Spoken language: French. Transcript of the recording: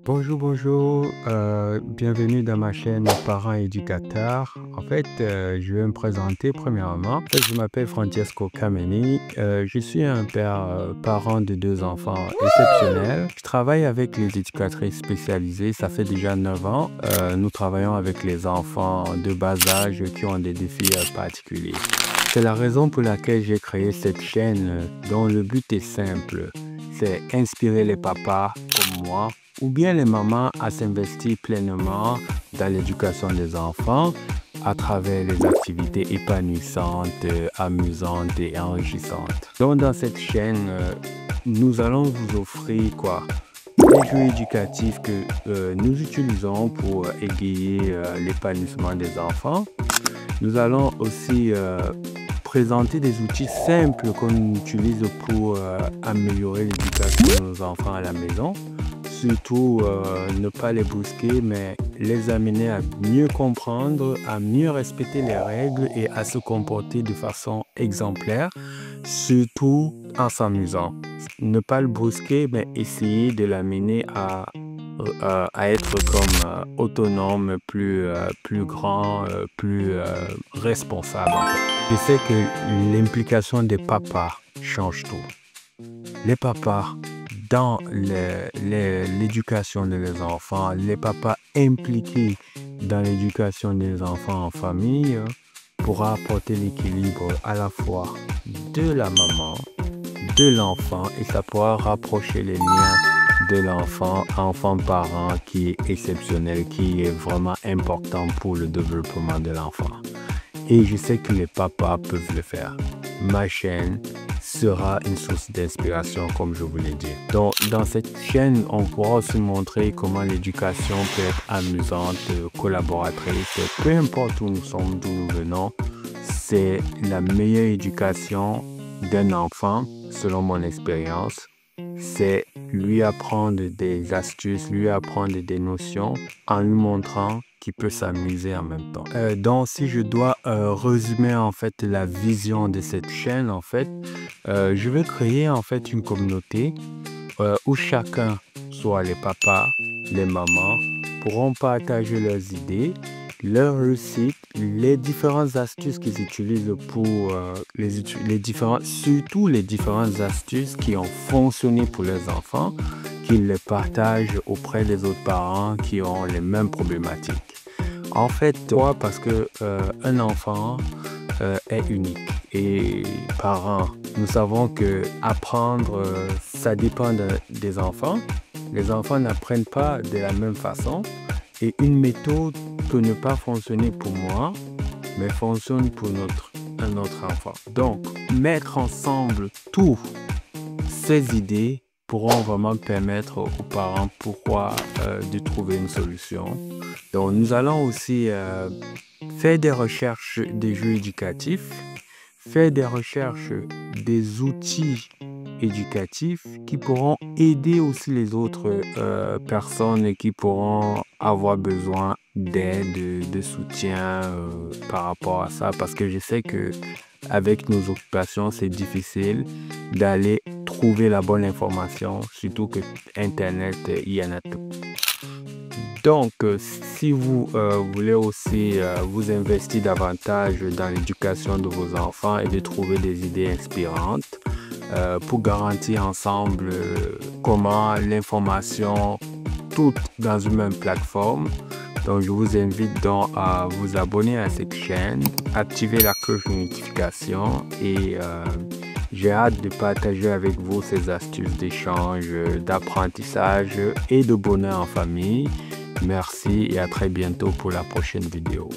Bonjour, bonjour, bienvenue dans ma chaîne Parents Éducateurs. En fait, je vais me présenter premièrement. En fait, je m'appelle Francesco Kameni. Je suis un père, parent de 2 enfants exceptionnels. Je travaille avec les éducatrices spécialisées. Ça fait déjà 9 ans. Nous travaillons avec les enfants de bas âge qui ont des défis particuliers. C'est la raison pour laquelle j'ai créé cette chaîne dont le but est simple. C'est inspirer les papas comme moi ou bien les mamans à s'investir pleinement dans l'éducation des enfants à travers les activités épanouissantes, amusantes et enrichissantes. Donc dans cette chaîne, nous allons vous offrir des jeux éducatifs que nous utilisons pour égayer l'épanouissement des enfants. Nous allons aussi présenter des outils simples qu'on utilise pour améliorer l'éducation de nos enfants à la maison. Surtout, ne pas les brusquer, mais les amener à mieux comprendre, à mieux respecter les règles et à se comporter de façon exemplaire, surtout en s'amusant. Ne pas le brusquer, mais essayer de l'amener à être comme autonome, plus grand, plus responsable. En fait. Je sais que l'implication des papas change tout. Les papas, dans l'éducation de les enfants, les papas impliqués dans l'éducation des enfants en famille pourra apporter l'équilibre à la fois de la maman, de l'enfant et ça pourra rapprocher les liens de l'enfant, enfant-parent qui est exceptionnel, qui est vraiment important pour le développement de l'enfant. Et je sais que les papas peuvent le faire. Ma chaîne sera une source d'inspiration, comme je vous l'ai dit. Donc, dans cette chaîne, on pourra aussi montrer comment l'éducation peut être amusante, collaboratrice. Peu importe où nous sommes, d'où nous venons, c'est la meilleure éducation d'un enfant, selon mon expérience. C'est lui apprendre des astuces, lui apprendre des notions en lui montrant qu'il peut s'amuser en même temps. Donc, si je dois résumer en fait la vision de cette chaîne, en fait, je vais créer en fait une communauté où chacun, soit les papas, les mamans, pourront partager leurs idées, leurs réussites, les différentes astuces qu'ils utilisent pour surtout les différentes astuces qui ont fonctionné pour les enfants, qu'ils les partagent auprès des autres parents qui ont les mêmes problématiques. En fait, parce que un enfant est unique et parents, nous savons que apprendre, ça dépend des enfants. Les enfants n'apprennent pas de la même façon et une méthode peut ne pas fonctionner pour moi, mais fonctionne pour un autre enfant. Donc, mettre ensemble toutes ces idées pourront vraiment permettre aux parents de trouver une solution. Donc, nous allons aussi faire des recherches des jeux éducatifs, faire des recherches des outils éducatifs qui pourront aider aussi les autres personnes qui pourront avoir besoin d'aide, de soutien par rapport à ça. Parce que je sais que avec nos occupations, c'est difficile d'aller trouver la bonne information, surtout que Internet, il y en a tout. Donc, si vous voulez aussi vous investir davantage dans l'éducation de vos enfants et de trouver des idées inspirantes pour garantir ensemble comment l'information toute dans une même plateforme, donc je vous invite donc à vous abonner à cette chaîne, activer la cloche de notification et j'ai hâte de partager avec vous ces astuces d'échange, d'apprentissage et de bonheur en famille. Merci et à très bientôt pour la prochaine vidéo.